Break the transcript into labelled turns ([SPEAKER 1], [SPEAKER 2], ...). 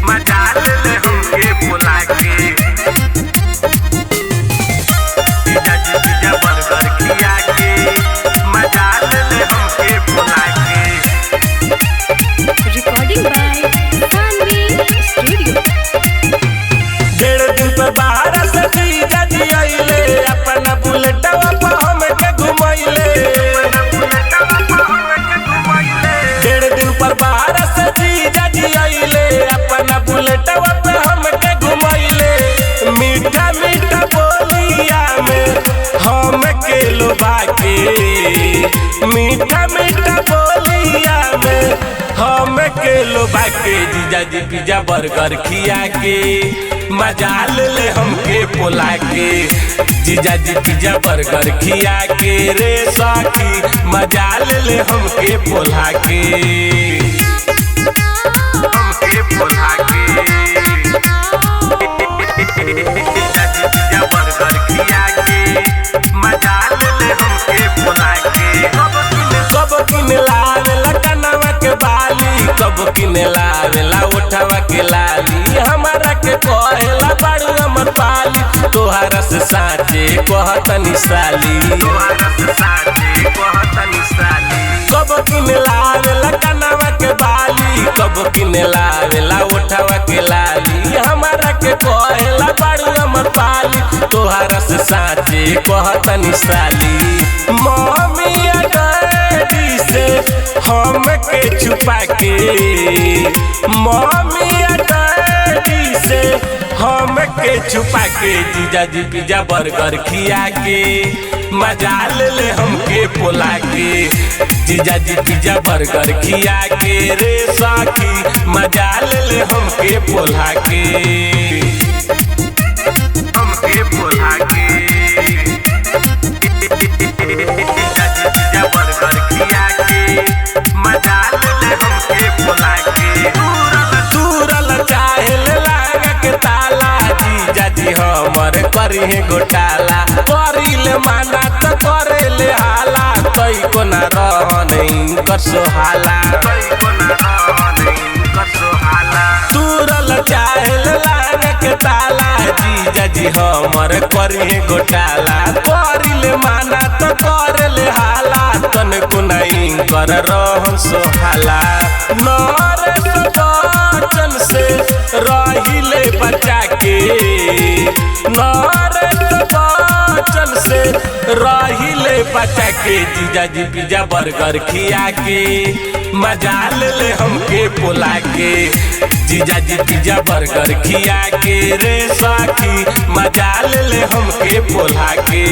[SPEAKER 1] मजाल ले हमके बुला के पिज्जा जी पिज्जा बर्गर खिया के मजाल ले हमके बुला के।
[SPEAKER 2] Recording by Saanvi studio.
[SPEAKER 1] डेढ़ दिन पे बाहर से जीजा जी आइले अपना बुलेटवा पे हमके घुमैले। डेढ़ दिन पर बाहर से जीजा जी आइले अपना बुलेटवा पे हमके घुमैले। मीठा मीठा बोलिया में हमके लुभा के, मीठा मीठा बोलिया में हमके लुभा के जीजा जी पिज्जा बर्गर खिया के मजाल ले हमके बुला के। जीजा जी पिज्जा बर्गर खिया के रे साखी मजाल ले हमके बुला के, हमके बुला के। जीजा जी पिज्जा बर्गर खिया के मजाल ले हमके बुला के। कब किन लावेला कनवा के बाली, कब किन लावेला उठवा के लाली। हमारा के कहेला बाड़ू हमर पाली, तोहरा से साचे कहतनी साली, तोहरा से साचे कहतनी साली। कब किन लावेला कनवा के बाली, कब किन लावेला उठवा के लाली। हमारा के कहेला बाड़ू हमर पाली, तोहरा से साचे कहतनी साली। मम्मी डैडी से हमके छुपा के, मम्मी डैडी से हमके छुपा के जीजा जी पिज्जा बर्गर खिया के मजाल ले हमके बुला के। जीजा जी पिज्जा बर्गर खिया के रे साखी मजाल ले हमके बुला के, हमके बुला के। जीजा जी पिज्जा बर्गर खिया के मजाल ले हमके बुला के। दूरल चाहेल लागा के ताला जीजा जी हमर करिहे घोटाला। करिले माना तो करेले हाला, तई को ना रहन कर सोहाला, तई को ना रहन कर सोहाला। दूरल चाहेल लागा के ताला जीजा जी हमर करिहे घोटाला। करिले माना तो करेले हाला, तन को नहीं कर रहन सोहाला। नरेश बच्चन से रहिले बचा के, नरेश बच्चन से रहिले बचा के जीजा जी पिज्जा बर्गर खिया के मजाल ले हमके बुला के। जीजा जी पिज्जा बर्गर खिया के रे साखी मजाल ले हमके बुला के।